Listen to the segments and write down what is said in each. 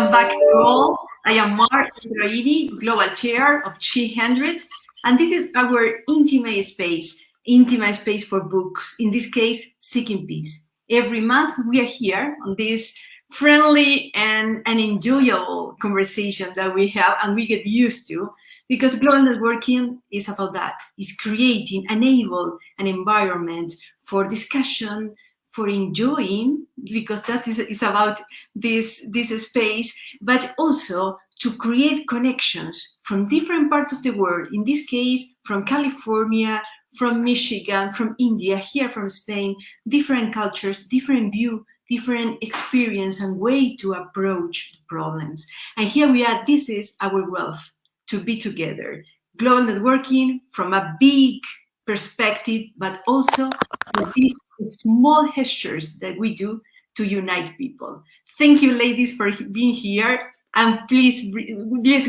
Welcome back to all. I am Mar Ibrahimi, Global Chair of Chi 100, and this is our intimate space for books, in this case, Seeking Peace. Every month we are here on this friendly and enjoyable conversation that we have and we get used to, because global networking is about that. It's creating, enable an environment for discussion, for enjoying, because that is about this space, but also to create connections from different parts of the world. In this case, from California, from Michigan, from India, here from Spain, different cultures, different view, different experience and way to approach problems. And here we are, this is our wealth, to be together. Global networking from a big perspective, but also with these small gestures that we do to unite people. Thank you, ladies, for being here. And please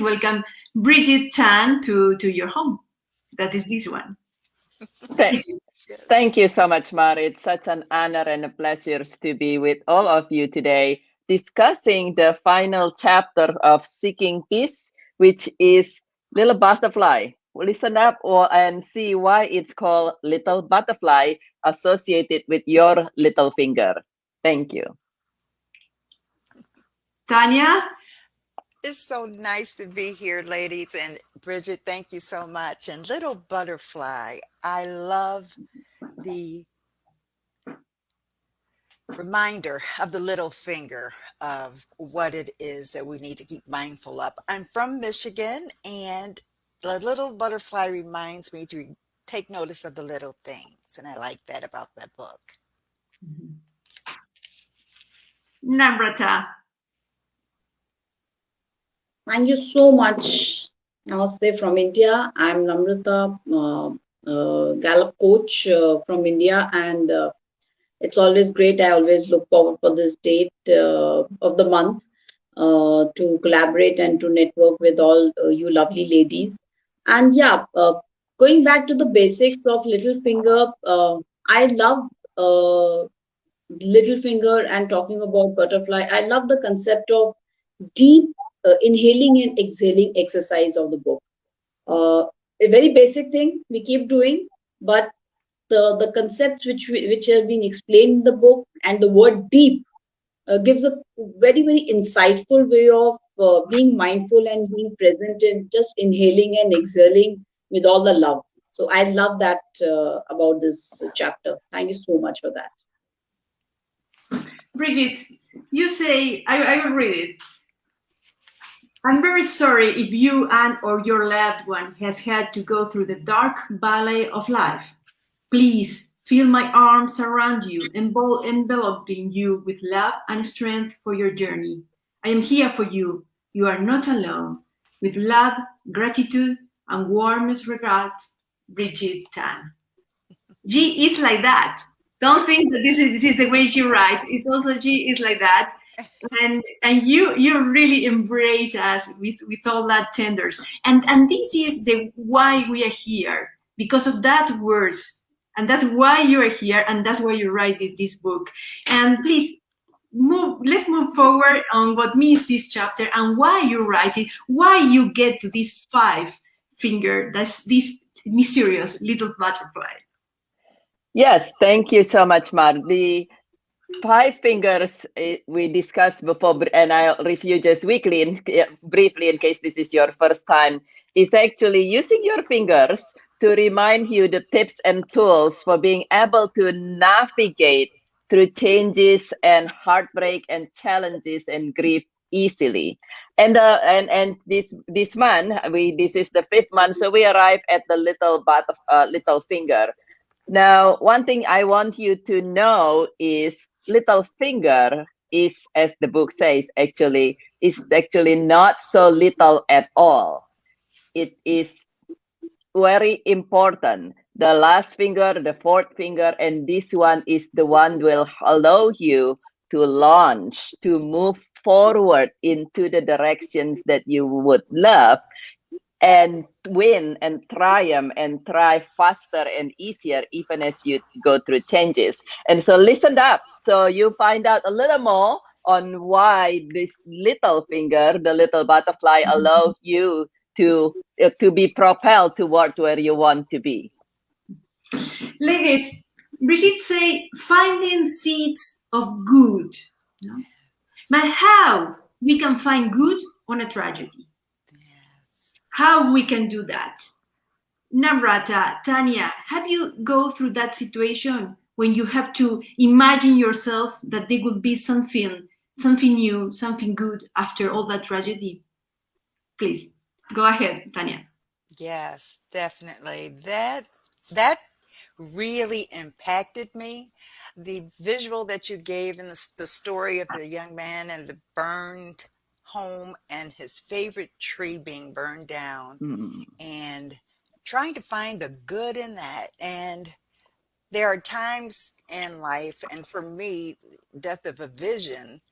welcome Birgitte Tan to your home. That is this one. Thank you so much, Mar. It's such an honor and a pleasure to be with all of you today, discussing the final chapter of Seeking Peace, which is Little Butterfly. Listen up and see why it's called Little Butterfly, associated with your little finger. Thank you. Tanya? It's so nice to be here, ladies. And Birgitte, thank you so much. And Little Butterfly, I love the reminder of the little finger of what it is that we need to keep mindful of. I'm from Michigan, and the little butterfly reminds me to take notice of the little things. And I like that about that book. Namrata. Thank you so much. Namaste from India. I'm Namrata, Gallup coach from India, and it's always great. I always look forward for this date of the month to collaborate and to network with all you lovely ladies. And yeah, going back to the basics of Little Finger, I love Little Finger and talking about butterfly. I love the concept of deep inhaling and exhaling exercise of the book. A very basic thing we keep doing, but the concepts which have been explained in the book and the word deep gives a very, very insightful way of being mindful and being present and just inhaling and exhaling with all the love. So I love that about this chapter. Thank you so much for that. Birgitte, you say, I will read it. I'm very sorry if you and or your loved one has had to go through the dark valley of life. Please feel my arms around you, enveloping you with love and strength for your journey. I am here for you. You are not alone. With love, gratitude, and warmest regards, Birgitte Tan. G is like that. Don't think that this is the way you write. It's also G is like that. And you really embrace us with all that tenders. And this is the why we are here, because of that words. And that's why you are here, and that's why you write this book. And please let's move forward on what means this chapter and why you write it, why you get to this 5 finger, that's this mysterious little butterfly. Yes, thank you so much, Mar. The 5 fingers we discussed before, and I'll review just briefly in case this is your first time, is actually using your fingers to remind you the tips and tools for being able to navigate through changes and heartbreak and challenges and grief easily. And this month, this is the 5th month, so we arrive at the little finger. Now, one thing I want you to know is little finger is, as the book says, is actually not so little at all. It is very important. The last finger, the 4th finger, and this one is the one will allow you to launch, to move forward into the directions that you would love, and win and triumph and thrive faster and easier even as you go through changes. And so listen up, so you find out a little more on why this little finger, the little butterfly, allows you to be propelled toward where you want to be. Ladies, Brigitte say finding seeds of good. No? But how we can find good on a tragedy? Yes. How we can do that? Namrata, Tanya, have you go through that situation when you have to imagine yourself that there would be something new, something good after all that tragedy? Please, go ahead, Tanya. Yes, definitely. That really impacted me. The visual that you gave in the story of the young man and the burned home and his favorite tree being burned down, Mm. and trying to find the good in that. And there are times in life, and for me, death of a vision,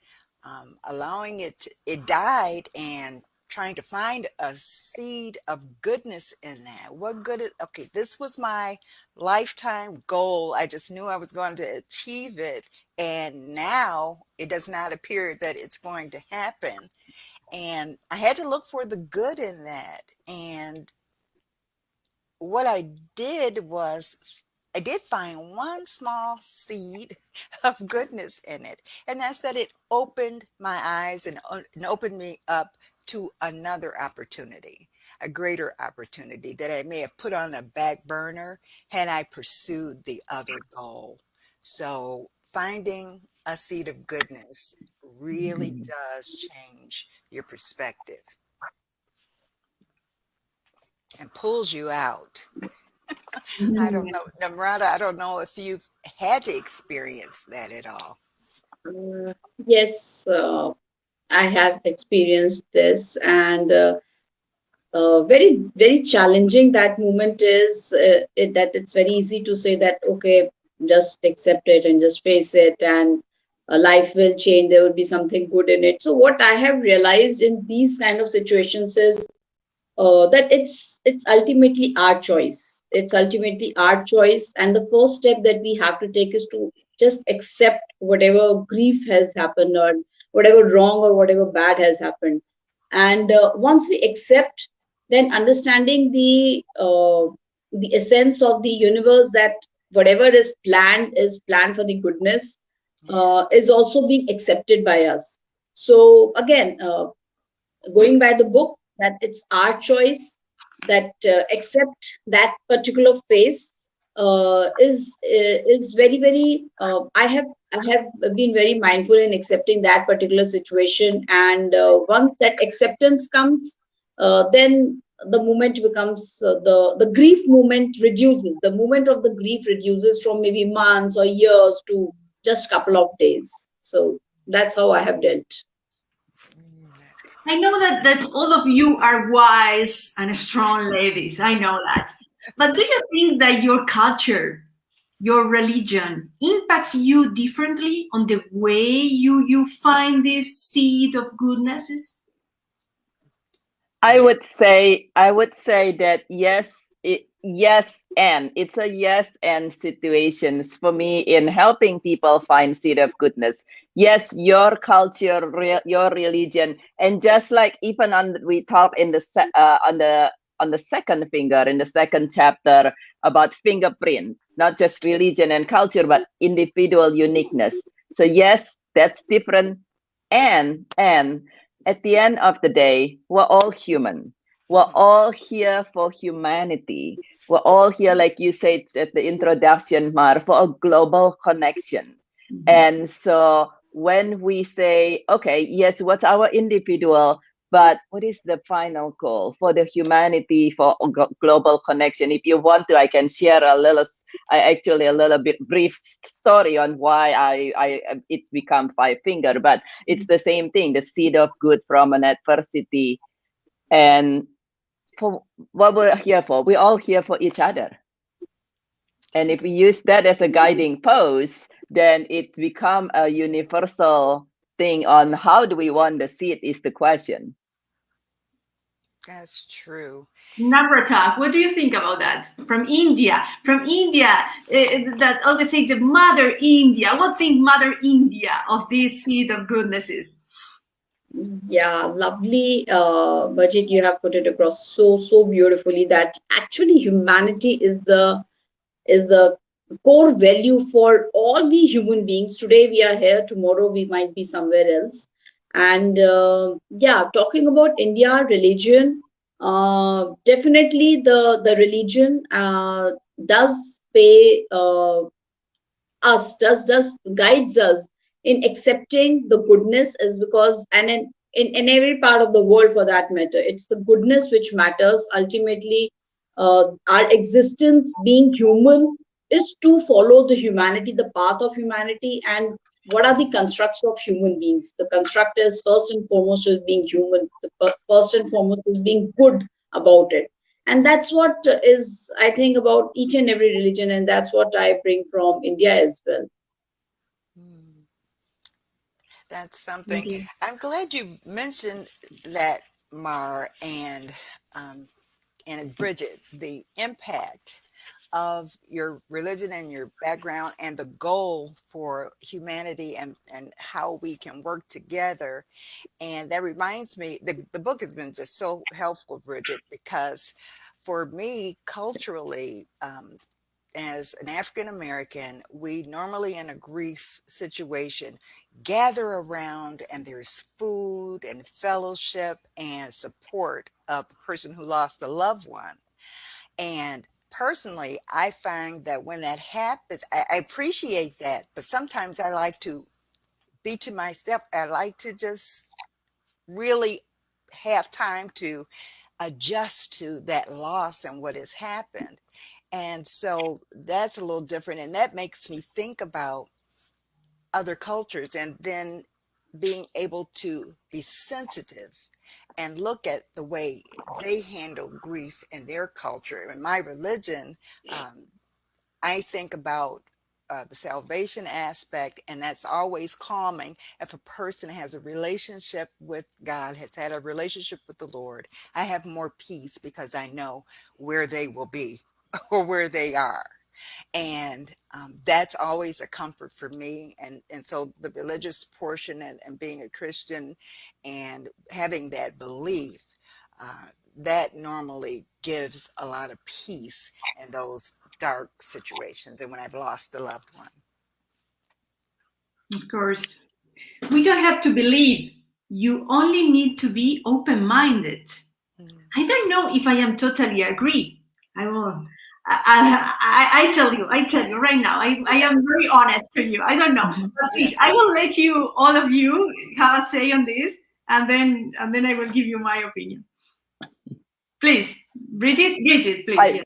allowing it died, and trying to find a seed of goodness in that. What good is, okay, this was my lifetime goal. I just knew I was going to achieve it. And now it does not appear that it's going to happen. And I had to look for the good in that. And what I did was I did find one small seed of goodness in it, and that's that it opened my eyes and opened me up to another opportunity, a greater opportunity that I may have put on a back burner had I pursued the other goal. So finding a seed of goodness really does change your perspective and pulls you out. I don't know, Namrata, I don't know if you've had to experience that at all. Yes, I have experienced this, and very, very challenging that moment is, that it's very easy to say that, okay, just accept it and just face it, and life will change. There will be something good in it. So, what I have realized in these kind of situations is that it's ultimately our choice. It's ultimately our choice, and the first step that we have to take is to just accept whatever grief has happened, or whatever wrong or whatever bad has happened. And once we accept, then understanding the essence of the universe, that whatever is planned for the goodness, Yeah. is also being accepted by us. So again, going by the book, that it's our choice, that accept that particular phase, is very, very, I have been very mindful in accepting that particular situation. And once that acceptance comes, then the moment becomes, the grief moment reduces, the moment of the grief reduces from maybe months or years to just couple of days. So that's how I have dealt. Mm, that's I know that all of you are wise and strong ladies. I know that. But do you think that your culture, your religion impacts you differently on the way you find this seed of goodnesses? I yeah. would say that yes, yes, and it's a yes and situations for me in helping people find seed of goodness. Yes, your culture, your religion, and just like even on we talk in the on the second finger in the second chapter about fingerprint, not just religion and culture, but individual uniqueness. So yes, that's different, and at the end of the day, we're all human. We're all here for humanity. We're all here, like you said at the introduction, Mar, for a global connection. And so when we say, okay, yes, what's our individual, but what is the final goal for the humanity, for global connection? If you want to, I can share a little, actually a little bit brief story on why it's become five finger, but it's the same thing, the seed of good from an adversity. And for what we're here for, we're all here for each other. And if we use that as a guiding post, then it's become a universal thing on how do we want the seed is the question. That's true. Navratak, what do you think about that? From India, that always say the Mother India. What think Mother India of this seed of goodness is? Yeah, lovely, Bajit. You have put it across so beautifully that actually humanity is the core value for all we human beings. Today we are here, tomorrow we might be somewhere else. And yeah, talking about India religion, definitely the religion does pay us does guides us in accepting the goodness, is because, and in every part of the world for that matter, it's the goodness which matters ultimately. Our existence being human is to follow the humanity, the path of humanity. And what are the constructs of human beings? The construct is first and foremost is being human, first and foremost is being good about it. And that's what is, I think, about each and every religion, and that's what I bring from India as well. Hmm. That's something. Okay. I'm glad you mentioned that, Mar um, and Bridget, the impact of your religion and your background and the goal for humanity, and how we can work together. And that reminds me, the book has been just so helpful, Bridget, because for me, culturally, as an African American, we normally in a grief situation gather around, and there's food and fellowship and support of the person who lost a loved one. And personally, I find that when that happens, I appreciate that, but sometimes I like to be to myself. I like to just really have time to adjust to that loss and what has happened. And so that's a little different. And that makes me think about other cultures, and then being able to be sensitive and look at the way they handle grief in their culture. In my religion, um, I think about the salvation aspect, and that's always calming. If a person has a relationship with God, has had a relationship with the Lord, I have more peace because I know where they will be or where they are. And that's always a comfort for me. And so the religious portion, and being a Christian and having that belief, that normally gives a lot of peace in those dark situations and when I've lost a loved one. Of course. We don't have to believe. You only need to be open-minded. Mm. I don't know if I am totally agree. I will. I tell you right now. I am very honest to you. I don't know, but please, Yes. I will let you, all of you, have a say on this, and then I will give you my opinion. Please, Bridget, please. I,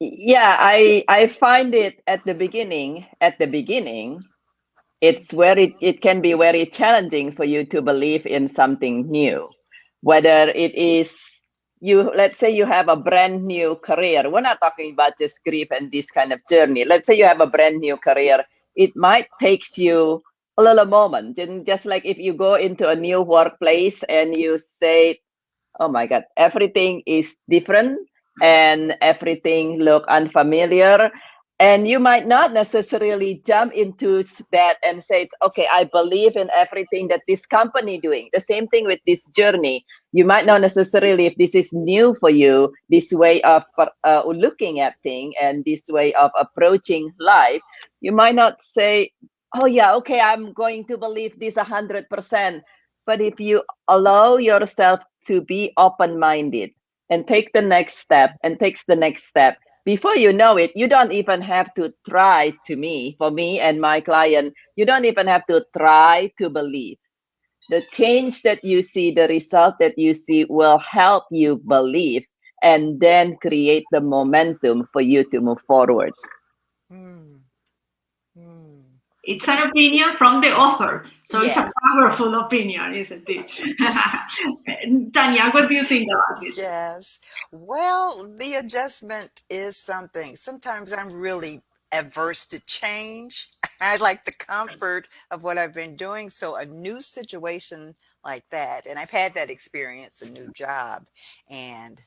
yeah, I find it at the beginning. It's where it can be very challenging for you to believe in something new, whether it is you, let's say you have a brand new career. We're not talking about just grief and this kind of journey. Let's say you have a brand new career. It might takes you a little moment, and just like if you go into a new workplace and you say, oh my God, everything is different and everything look unfamiliar. And you might not necessarily jump into that and say, it's okay, I believe in everything that this company doing. The same thing with this journey. You might not necessarily, if this is new for you, this way of looking at things and this way of approaching life, you might not say, oh yeah, okay, I'm going to believe this 100%. But if you allow yourself to be open-minded and take the next step and takes the next step, before you know it, you don't even have to try. To me, for me and my client, you don't even have to try to believe. The change that you see, the result that you see will help you believe and then create the momentum for you to move forward. Mm. Mm. It's an opinion from the author, so it's a Yes. powerful opinion, isn't it? Tanya, what do you think about this? Yes. Well, the adjustment is something. Sometimes I'm really adverse to change. I like the comfort of what I've been doing. So a new situation like that, and I've had that experience, a new job and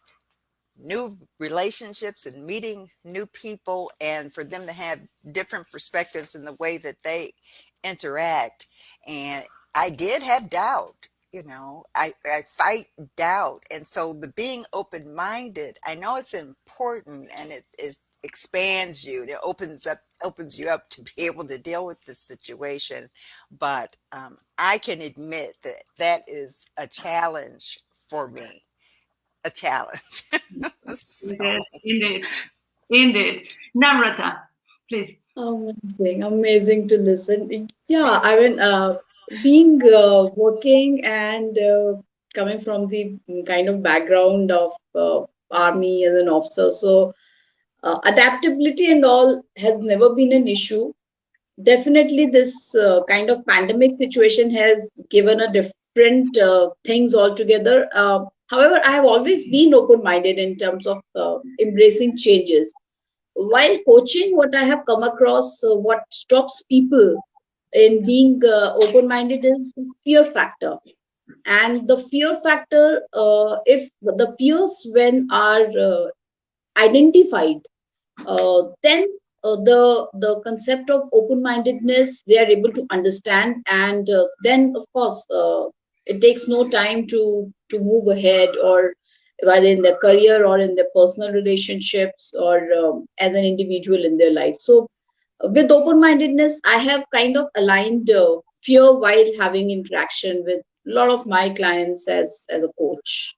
new relationships and meeting new people, and for them to have different perspectives in the way that they interact. And I did have doubt. I fight doubt. And so the being open-minded, I know it's important, and it is expands you. It opens you up to be able to deal with this situation. But I can admit that that is a challenge for me, a challenge. So Indeed. Namrata, please. Amazing, amazing to listen. Yeah, I mean, being working and coming from the kind of background of army as an officer, so adaptability and all has never been an issue. Definitely, this kind of pandemic situation has given a different things altogether. However, I have always been open-minded in terms of embracing changes. While coaching, what I have come across, what stops people in being open-minded is the fear factor. And the fear factor, if the fears when are identified, then the concept of open mindedness they are able to understand, and then of course it takes no time to move ahead, or whether in their career or in their personal relationships, or as an individual in their life. So with open mindedness I have kind of aligned fear while having interaction with a lot of my clients as a coach.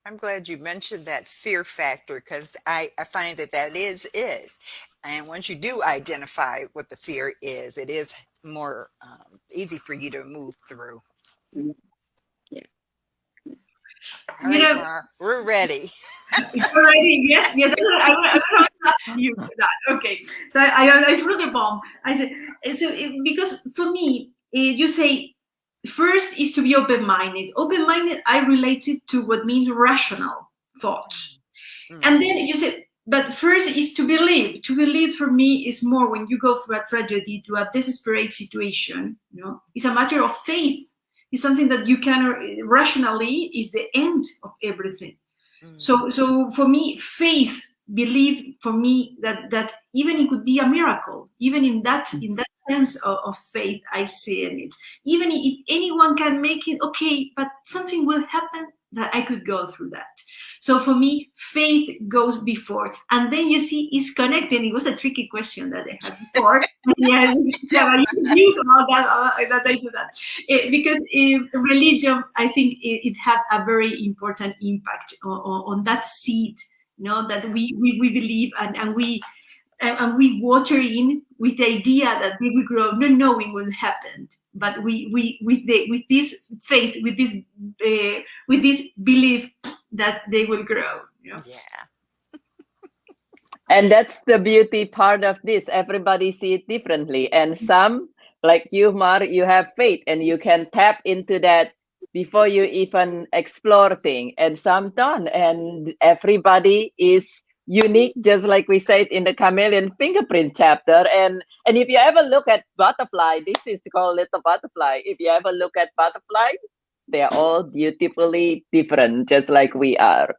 I'm glad you mentioned that fear factor, because I find that that is it. And once you do identify what the fear is, it is more easy for you to move through. Mm, yeah. All You right, know, Mar, we're ready. you're writing, yes, yes. I don't know how to ask you for that. Okay, so I threw the bomb. I said because for me, you say first is to be open-minded. Open-minded, I relate it to what means rational thoughts. Mm, And then you said, but first is to believe. To believe for me is more when you go through a tragedy, to a desperate situation. It's a matter of faith. It's something that you can rationally is the end of everything. mm, So for me, faith, believe for me that even it could be a miracle. Even in that sense of faith, I see in it. Even if anyone can make it, okay, but something will happen that I could go through that. So for me, faith goes before, and then you see it's connected. It was a tricky question that I had before. Yes, yeah, but you about that I do that. Because religion, I think it had a very important impact on that seed, that we believe, and we water in with the idea that they will grow, not knowing what happened, but we with this faith, with this belief that they will grow. yeah. And that's the beauty part of this. Everybody see it differently. And some, like you, Mar, you have faith and you can tap into that before you even explore things. And some don't. And everybody is unique, just like we said in the chameleon fingerprint chapter. And if you ever look at butterfly, this is called little butterfly. If you ever look at butterfly, they are all beautifully different, just like we are.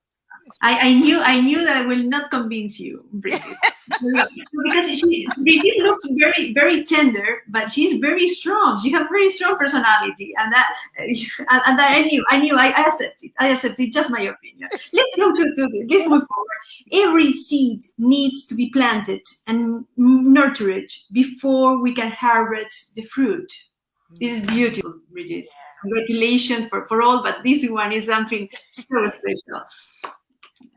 I knew that I will not convince you, Brigitte. Because Brigitte looks very, very tender, but she's very strong. She has very strong personality, and I accept it. I accept it. Just my opinion. Let's go let's move forward. Every seed needs to be planted and nurtured before we can harvest the fruit. This is beautiful, Brigitte. Congratulations for all, but this one is something so special.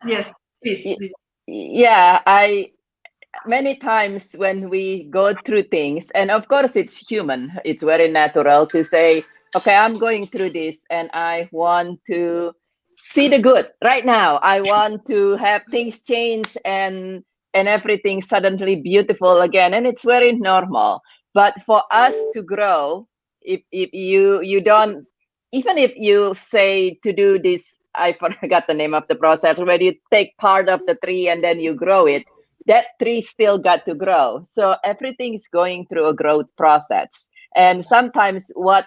Yes, please. Y- Yeah, many times when we go through things, and of course it's human, it's very natural to say, okay, I'm going through this and I want to see the good right now. I want to have things change and everything suddenly beautiful again. And it's very normal. But for us to grow, if you don't, even if you say to do this, I forgot the name of the process, where you take part of the tree and then you grow it. that tree still got to grow. So everything's going through a growth process. And sometimes what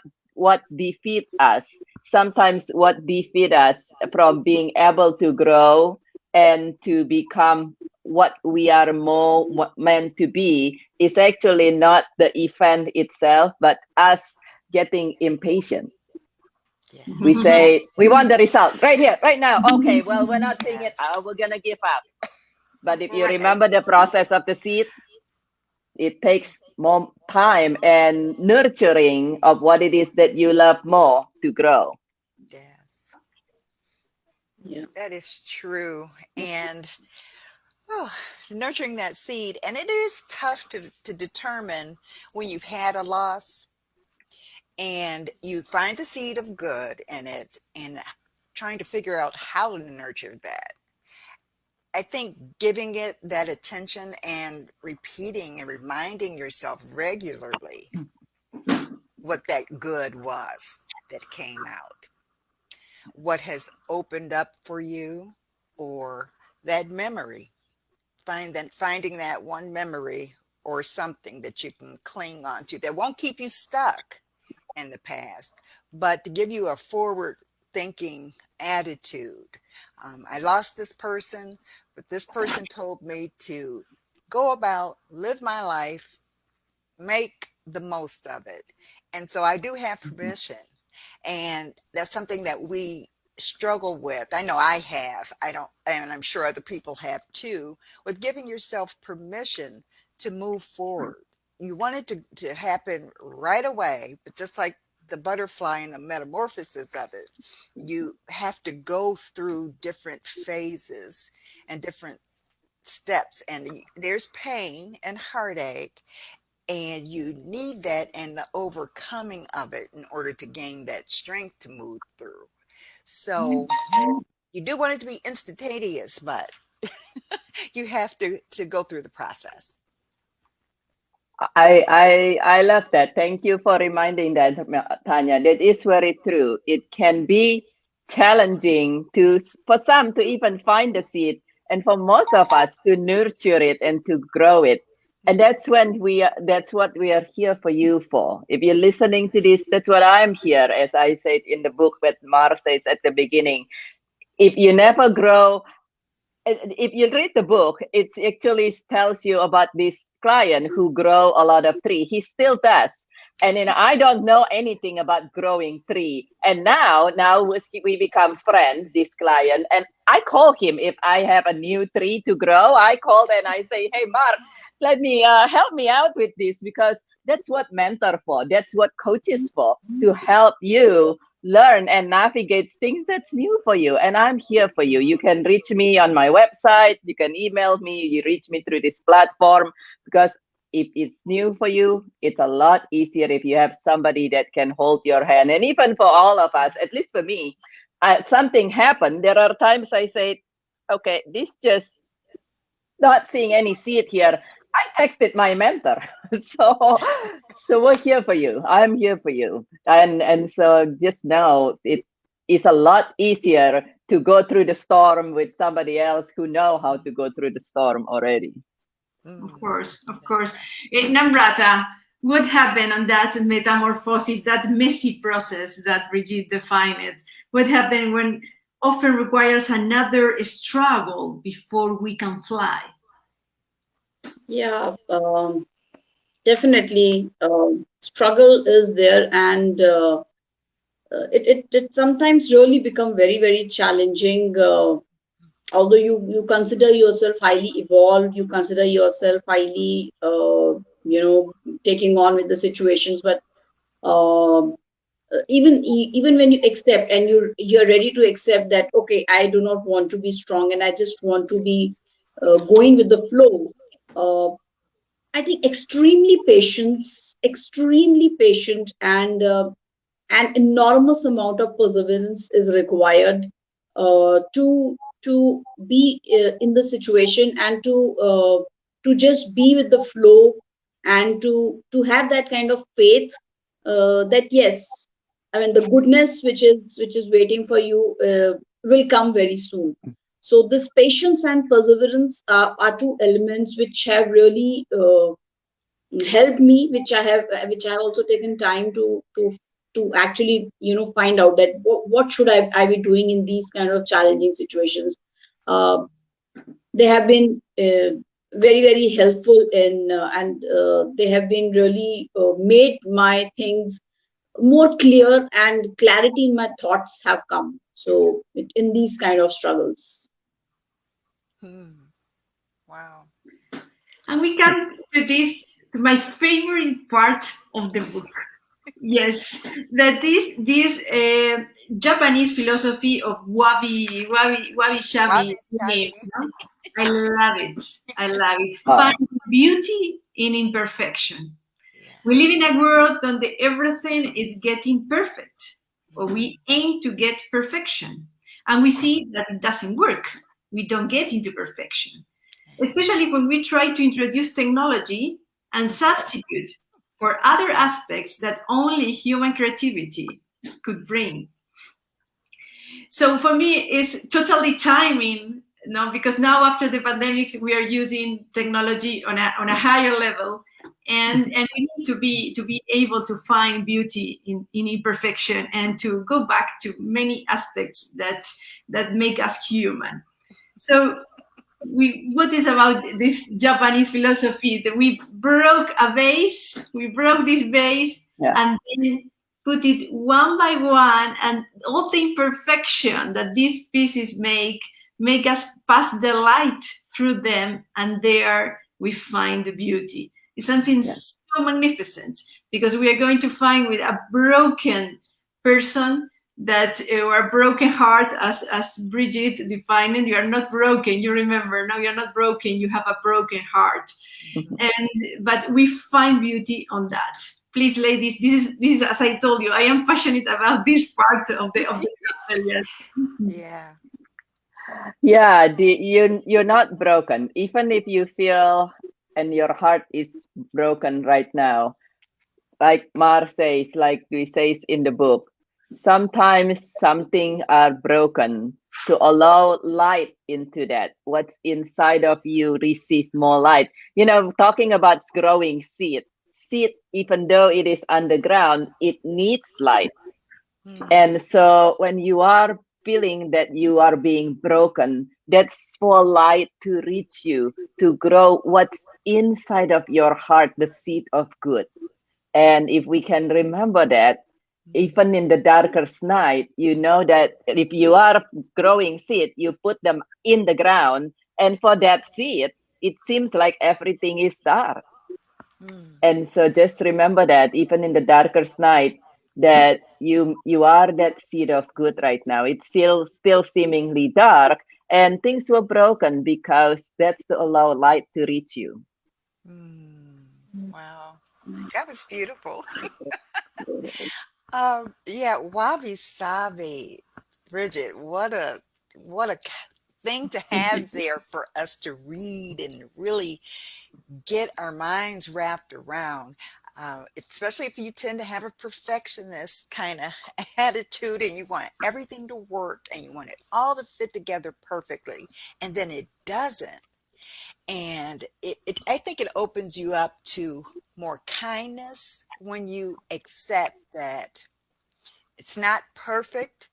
defeat us, sometimes what defeat us from being able to grow and to become what we are more meant to be is actually not the event itself, but us getting impatient. Yeah. We say, we want the result right here, right now. Okay, well, we're not seeing it. We're Yes. going to give up. But if you Right. remember the process of the seed, it takes more time and nurturing of what it is that you love more to grow. Yes. Yeah. That is true. And oh, nurturing that seed. And it is tough to determine when you've had a loss and you find the seed of good in it and trying to figure out how to nurture that. I think giving it that attention and repeating and reminding yourself regularly what that good was that came out, what has opened up for you, or that memory. Finding that one memory or something that you can cling on to that won't keep you stuck in the past, but to give you a forward thinking attitude. I lost this person, but this person told me to go about, live my life, make the most of it. And so I do have permission. And that's something that we struggle with. I know I have. I don't, and I'm sure other people have too, with giving yourself permission to move forward. You want it to happen right away, but just like the butterfly and the metamorphosis of it, you have to go through different phases and different steps. And there's pain and heartache, and you need that and the overcoming of it in order to gain that strength to move through. So you do want it to be instantaneous, but you have to go through the process. I love that. Thank you for reminding that, Tanya. That is very true. It can be challenging for some to even find the seed, and for most of us to nurture it and to grow it. And that's what we are here for you for. If you're listening to this, that's what I'm here, as I said in the book that Mar says at the beginning. If you never grow, if you read the book, it actually tells you about this client who grow a lot of tree. He still does. And I don't know anything about growing tree. And now we become friends, this client. And I call him if I have a new tree to grow. I call and I say, hey, Mark, let me help me out with this, because that's what mentor for. That's what coach is for, to help you learn and navigate things that's new for you. And I'm here for you. You can reach me on my website. You can email me. You reach me through this platform, because if it's new for you, it's a lot easier if you have somebody that can hold your hand. And even for all of us, at least for me, something happened. There are times I say, okay, this just not seeing any seed here. I texted my mentor. So we're here for you. I'm here for you. And so just know it is a lot easier to go through the storm with somebody else who know how to go through the storm already. Of course, of course. Namrata, what happened on that metamorphosis, that messy process that Brigitte defined it? What happened when often requires another struggle before we can fly? Yeah, definitely. Struggle is there, and it sometimes really become very, very challenging. Although you consider yourself highly evolved, you consider yourself highly, taking on with the situations, but um, even when you accept and you're ready to accept that, okay, I do not want to be strong and I just want to be going with the flow. uh, I think extremely patient, and an enormous amount of perseverance is required to be in the situation, and to just be with the flow, and to have that kind of faith that yes, I mean the goodness which is waiting for you will come very soon. So this patience and perseverance are two elements which have really helped me, which I have also taken time to actually find out that what should I be doing in these kind of challenging situations. Uh, they have been very very helpful in and they have been really made my things more clear, and clarity in my thoughts have come. So in these kind of struggles. Wow. And we come to this, to my favorite part of the book. Yes, that is this Japanese philosophy of wabi Wabi shabi. sabi. No? I love it. I love it. Uh, Find beauty in imperfection. We Yeah. live in a world where everything is getting perfect, or we aim to get perfection, and we see that it doesn't work. We don't get into perfection, especially when we try to introduce technology and substitute for other aspects that only human creativity could bring. So for me, it's totally timing, because now after the pandemics, we are using technology on a higher level, and we need to be able to find beauty in imperfection and to go back to many aspects that make us human. So what is about this Japanese philosophy that we broke a vase, we broke this vase, yeah, and then put it one by one, and all the imperfection that these pieces make us pass the light through them, and there we find the beauty. It's something yeah, so magnificent, because we are going to find with a broken person that or broken heart, as Brigitte defined it. You are not broken, you remember, no, you're not broken, you have a broken heart. And but we find beauty on that. Please, ladies, this is as I told you, I am passionate about this part of the chapter. Yes. Yeah. yeah. You're not broken, even if you feel and your heart is broken right now. Like Mar says, like we says in the book, sometimes something are broken to allow light into that. What's inside of you receive more light. Talking about growing seed. Seed, even though it is underground, it needs light. And so when you are feeling that you are being broken, that's for light to reach you, to grow what's inside of your heart, the seed of good. And if we can remember that, even in the darkest night, you know that if you are growing seed, you put them in the ground, and for that seed, it seems like everything is dark. And so just remember that even in the darkest night, that you are that seed of good right now. It's still seemingly dark, and things were broken because that's to allow light to reach you. Wow. That was beautiful. Yeah, wabi sabi. Bridget, what a thing to have there for us to read and really get our minds wrapped around. Especially if you tend to have a perfectionist kind of attitude and you want everything to work and you want it all to fit together perfectly, and then it doesn't. And I think it opens you up to more kindness when you accept that it's not perfect,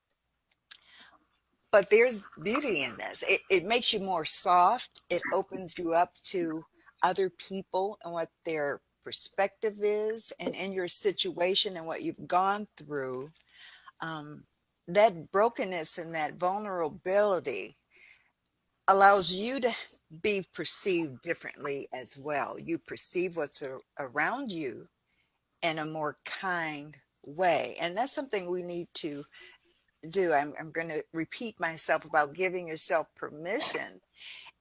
but there's beauty in this. It makes you more soft. It opens you up to other people and what their perspective is, and in your situation and what you've gone through. Um, that brokenness and that vulnerability allows you to be perceived differently as well. You perceive what's around you in a more kind way. And that's something we need to do. I'm going to repeat myself about giving yourself permission.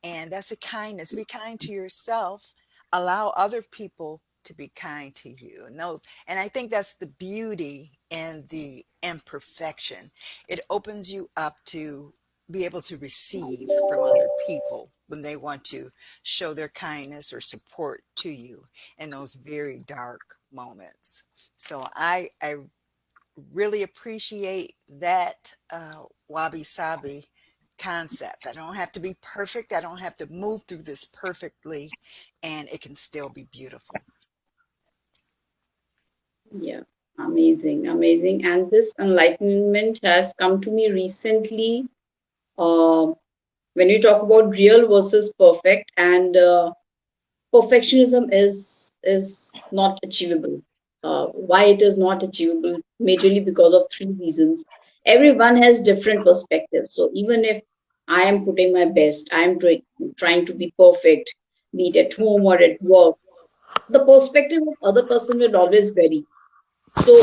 And that's a kindness. Be kind to yourself. Allow other people to be kind to you. And I think that's the beauty in the imperfection. It opens you up to be able to receive from other people when they want to show their kindness or support to you in those very dark moments. So I really appreciate that wabi sabi concept. I don't have to be perfect. I don't have to move through this perfectly, and it can still be beautiful. Yeah, amazing, amazing. And this enlightenment has come to me recently. Uh, when you talk about real versus perfect, and perfectionism is not achievable. Why it is not achievable? Majorly because of three reasons. Everyone has different perspectives. So even if I am putting my best, I am trying to be perfect, be it at home or at work, the perspective of other person will always vary. So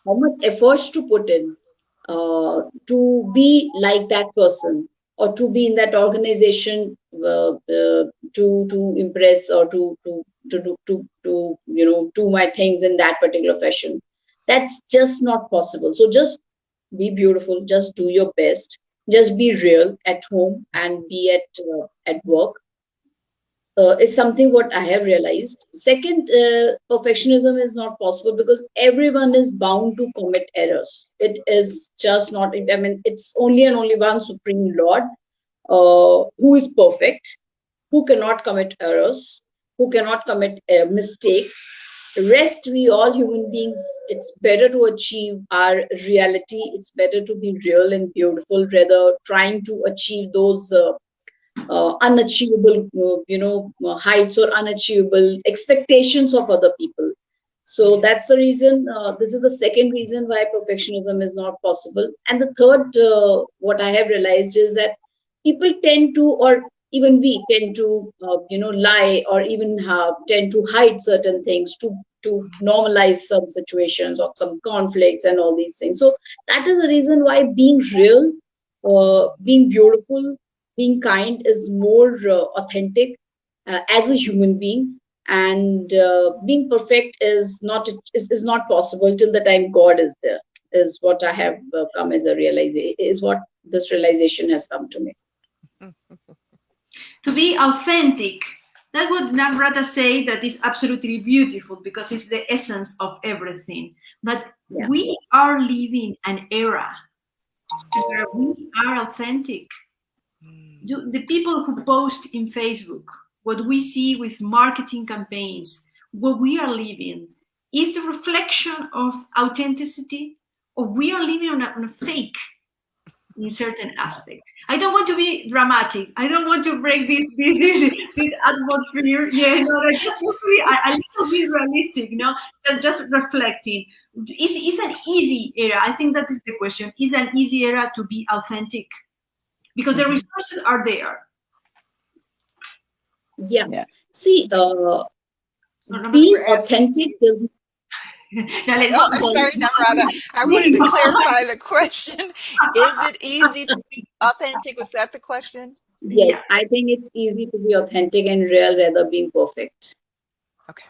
how much efforts to put in to be like that person or to be in that organization to impress or to do my things in that particular fashion. That's just not possible. So just be beautiful, just do your best, just be real at home and be at work is something what I have realized. Second, perfectionism is not possible because everyone is bound to commit errors. It is just not, I mean, it's only and only one Supreme Lord who is perfect, who cannot commit errors, who cannot commit mistakes. Rest, we all human beings, it's better to achieve our reality. It's better to be real and beautiful rather trying to achieve those unachievable heights or unachievable expectations of other people. So Yeah. that's the reason, this is the second reason why perfectionism is not possible. And the third, what I have realized is that people tend to, or even we tend to lie or even tend to hide certain things to normalize some situations or some conflicts and all these things. So that is the reason why being real, being beautiful, being kind is more authentic as a human being, and being perfect is not possible till the time God is there, is what I have come as a realization, is what this realization has come to me. To be authentic, that would Namrata say that is absolutely beautiful because it's the essence of everything. But Yeah. we are living an era where we are authentic. The people who post in Facebook, what we see with marketing campaigns, what we are living, is the reflection of authenticity, or we are living on a fake in certain aspects. I don't want to be dramatic. I don't want to break this atmosphere. Yeah, no, I just want to be a little bit realistic. Just reflecting. Is an easy era. I think that is the question. Is an easy era to be authentic because the resources are there. Yeah. Yeah. See, No, being We're asking. authentic does. Oh, I'm sorry, Namrata. I wanted to clarify the question. Is it easy to be authentic? Was that the question? Yes, Yeah. I think it's easy to be authentic and real rather being perfect. Okay.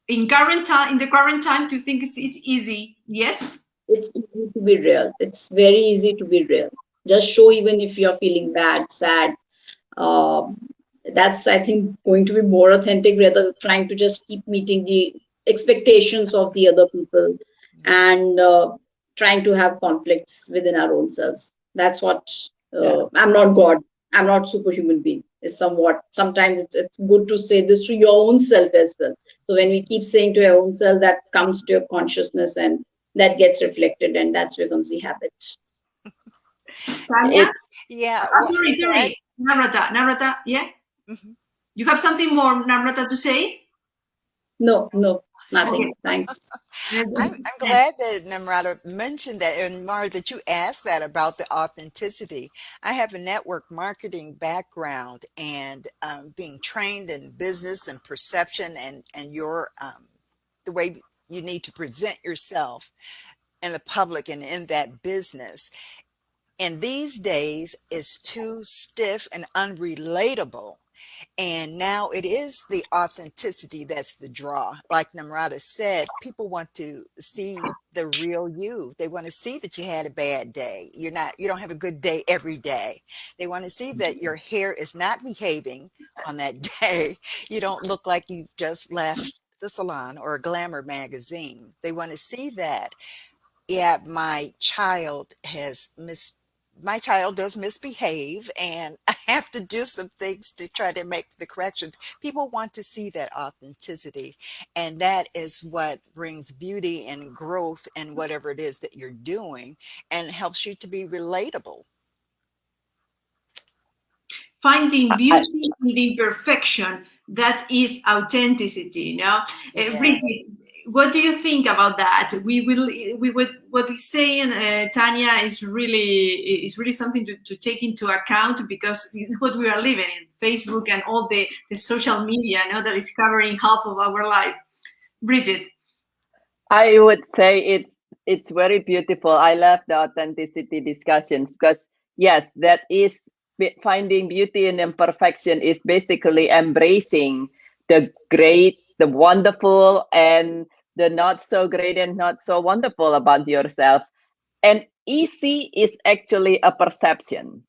In the current time, to think it's easy. Yes. It's easy to be real. It's very easy to be real. Just show even if you're feeling bad, sad. Um, that's, I think, going to be more authentic rather trying to just keep meeting the expectations of the other people and trying to have conflicts within our own selves. That's what Yeah. I'm not God. I'm not superhuman being. Is somewhat sometimes it's good to say this to your own self as well. So when we keep saying to our own self, that comes to your consciousness and that gets reflected, and that becomes the habit. Tanya? It's Yeah. Sorry. Namrata, yeah? Mhm. You have something more, Namrata, to say? No, no, Okay. nothing. Thanks. I'm glad that Namrata mentioned that, and Mara, that you asked that about the authenticity. I have a network marketing background, and being trained in business and perception, and your the way you need to present yourself in the public and in that business. And these days is too stiff and unrelatable. And now it is the authenticity that's the draw. Like Namrata said, people want to see the real you. They want to see that you had a bad day. You don't have a good day every day. They want to see that your hair is not behaving on that day. You don't look like you just left the salon or a glamour magazine. They want to see that, yeah, my child has my child does misbehave and I have to do some things to try to make the corrections. People want to see that authenticity, and that is what brings beauty and growth in whatever it is that you're doing, and helps you to be relatable. Finding beauty in the imperfection, that is authenticity, Yeah. Brigitte, what do you think about that? We would what we say, and Tanya, is really something to take into account, because it's what we are living in Facebook and all the social media, that is covering half of our life. Brigitte. I would say it's very beautiful. I love the authenticity discussions because yes, that is finding beauty in imperfection is basically embracing the great, the wonderful, and the not so great and not so wonderful about yourself. And easy is actually a perception.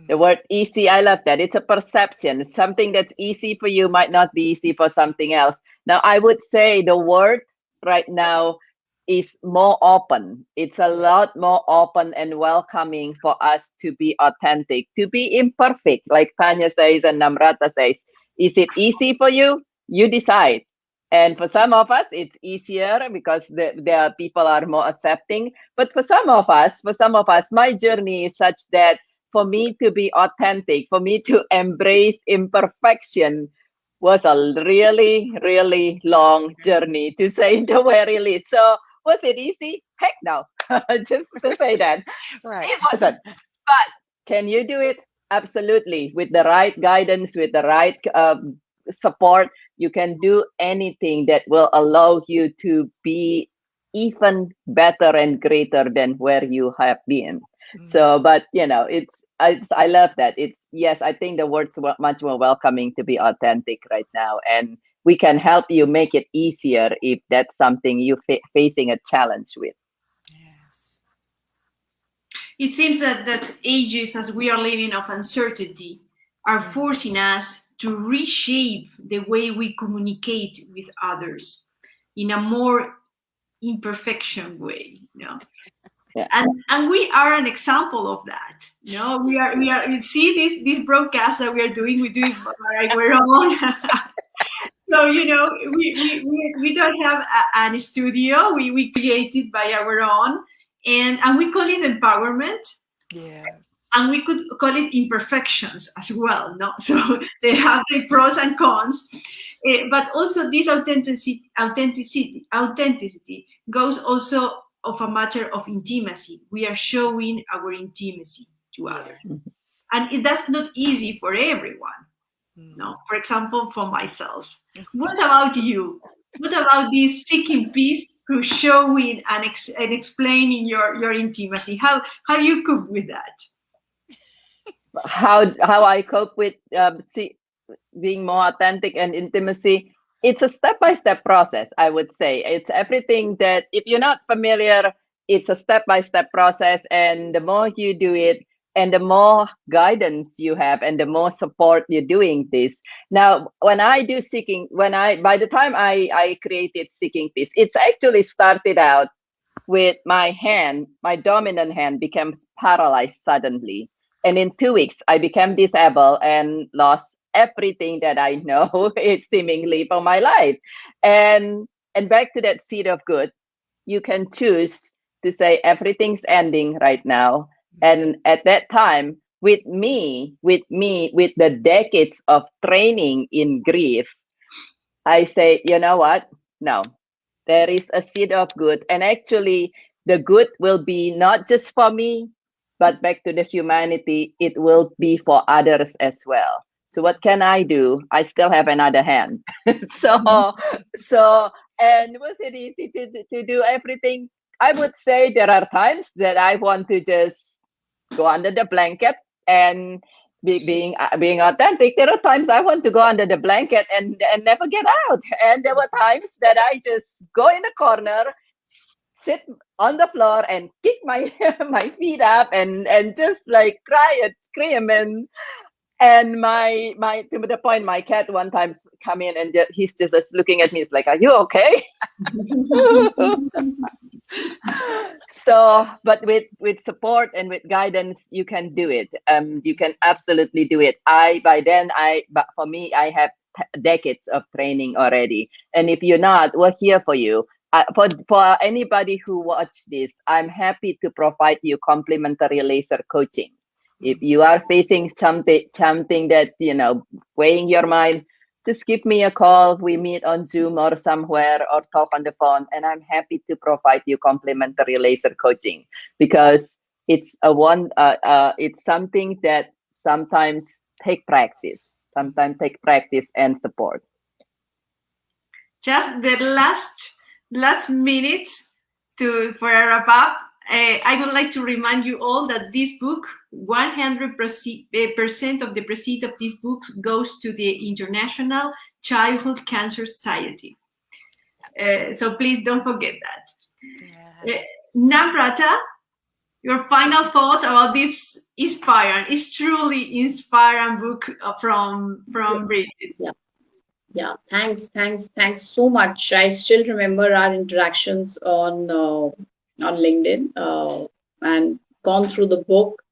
The word easy, I love that. It's a perception. Something that's easy for you might not be easy for something else. Now, I would say the word right now is more open. It's a lot more open and welcoming for us to be authentic, to be imperfect, like Tanya says and Namrata says. Is it easy for you? You decide. And for some of us, it's easier because the people are more accepting. But for some of us, my journey is such that for me to be authentic, for me to embrace imperfection was a really, really long journey, to say the very least. So was it easy? Heck no. Just to say that. Right. It wasn't. But can you do it? Absolutely. With the right guidance, with the right support, you can do anything that will allow you to be even better and greater than where you have been. So, but I love that. It's yes, I think the word's much more welcoming to be authentic right now, and we can help you make it easier if that's something you facing a challenge with. Yes. It seems that ages as we are living of uncertainty are forcing us to reshape the way we communicate with others in a more imperfection way, Yeah. And we are an example of that. We are you see this broadcast that we are doing, we do it by our own. So we don't have a studio. We created by our own, and we call it empowerment, Yes. and we could call it imperfections as well. No, so they have the pros and cons, but also this authenticity goes also of a matter of intimacy. We are showing our intimacy to others, Yeah. and that's not easy for everyone. Mm. No, for example, for myself. What about you? What about this seeking peace through showing and explaining your intimacy? How you cope with that? How I cope with being more authentic and intimacy, it's a step-by-step process. I would say it's everything that if you're not familiar, it's a step-by-step process, and the more you do it and the more guidance you have and the more support you're doing this. Now when I do seeking, by the time I created Seeking Peace, it's actually started out with my dominant hand became paralyzed suddenly. And in 2 weeks, I became disabled and lost everything that I know, it's seemingly for my life. And back to that seed of good, you can choose to say everything's ending right now. And at that time, with the decades of training in grief, I say, you know what? No, there is a seed of good, and actually the good will be not just for me, but back to the humanity, it will be for others as well. So what can I do? I still have another hand. So and was it easy to do everything? I would say there are times that I want to just go under the blanket and being authentic. There are times I want to go under the blanket and never get out, and there were times that I just go in the corner, sit on the floor and kick my my feet up and just like cry and scream and my to the point my cat one time come in and he's just looking at me. It's like, are you okay? So, but with support and with guidance, you can do it. You can absolutely do it. But for me, I have decades of training already. And if you're not, we're here for you. For anybody who watch this, I'm happy to provide you complimentary laser coaching. If you are facing something that, weighing your mind, just give me a call. We meet on Zoom or somewhere or talk on the phone, and I'm happy to provide you complimentary laser coaching, because it's something that sometimes take practice, and support. Just the last minutes for a wrap up. I would like to remind you all that this book, 100% of the proceeds of this book goes to the International Childhood Cancer Society. So please don't forget that. Yes. Namrata, your final thought about this it's truly inspiring book from Brigitte. Yeah, thanks so much. I still remember our interactions on LinkedIn, and gone through the book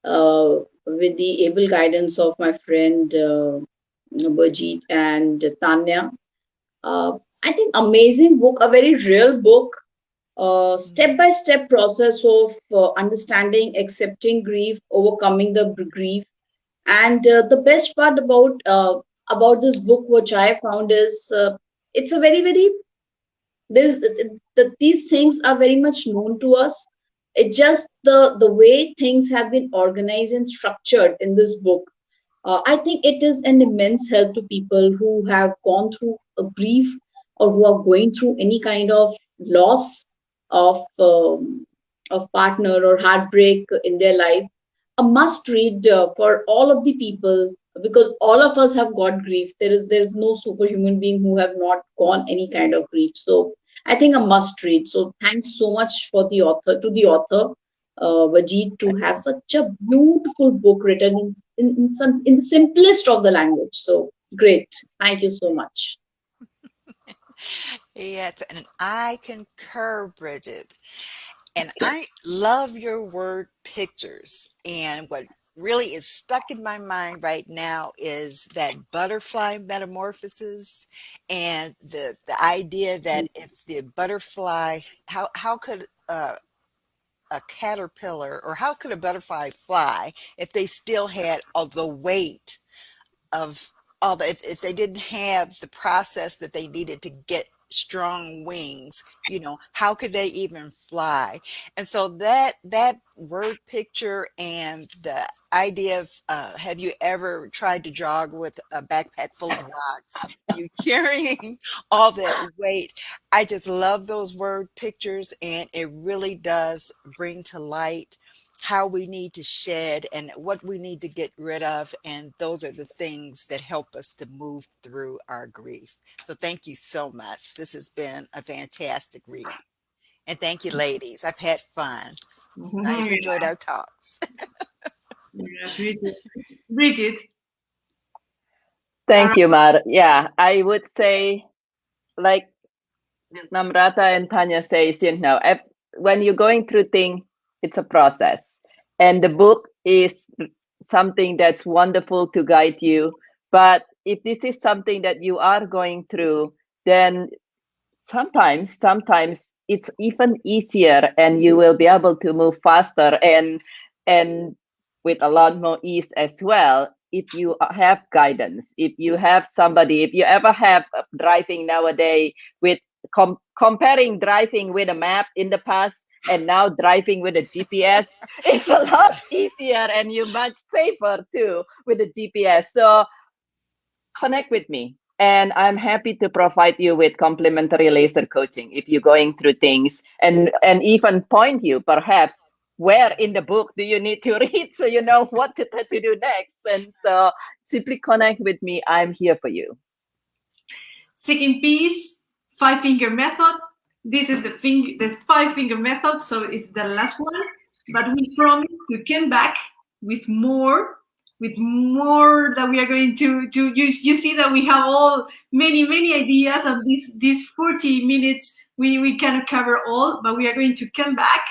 with the able guidance of my friend Birgitte and Tanya. I think amazing book, a very real book, step-by-step process of understanding, accepting grief, overcoming the grief. And the best part about this book, which I found, is it's a very this these things are very much known to us. It's just the way things have been organized and structured in this book. I think it is an immense help to people who have gone through a grief, or who are going through any kind of loss of partner or heartbreak in their life. A must read for all of the people, because all of us have got grief. There is no superhuman being who have not gone any kind of grief. So I think a must read. So thanks so much for the author, Vajit, to have such a beautiful book written in the simplest of the language. So great. Thank you so much. Yes, and I concur, Bridget. And I love your word pictures. And what really is stuck in my mind right now is that butterfly metamorphosis, and the idea that if the butterfly, how could a caterpillar, or how could a butterfly fly if they still had all the weight of all the, if they didn't have the process that they needed to get strong wings, how could they even fly? And so that word picture, and the idea of have you ever tried to jog with a backpack full of rocks, you carrying all that weight? I just love those word pictures, and it really does bring to light how we need to shed and what we need to get rid of. And those are the things that help us to move through our grief. So thank you so much. This has been a fantastic read. And thank you, ladies. I've had fun. I've enjoyed our talks. Brigitte. Thank you, Mar. Yeah, I would say, like Namrata and Tanya says, when you're going through things, it's a process. And the book is something that's wonderful to guide you. But if this is something that you are going through, then sometimes it's even easier, and you will be able to move faster and with a lot more ease as well, if you have guidance, if you have somebody. If you ever have driving nowadays, with comparing driving with a map in the past and now driving with a GPS, it's a lot easier, and you're much safer too with the GPS. So connect with me, and I'm happy to provide you with complimentary laser coaching if you're going through things, and even point you perhaps where in the book do you need to read, so you know what to do next. And so simply connect with me. I'm here for you. Seeking Peace, 5-finger method. This is the 5-finger method, so it's the last one. But we promise to come back with more that we are going to you see that we have all many ideas, and these 40 minutes we cannot cover all, but we are going to come back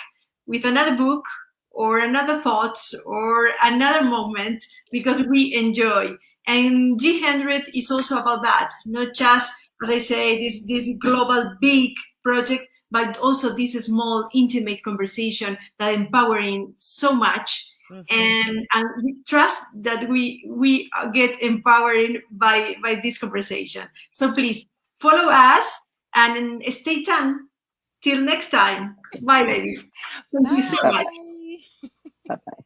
with another book or another thought or another moment because we enjoy. And G100 is also about that, not just, as I say, this global big project, but also this small, intimate conversation that empowering so much. And we trust that we get empowered by this conversation. So please follow us and stay tuned. Till next time. Bye, ladies. Thank you so much. Bye. Bye-bye.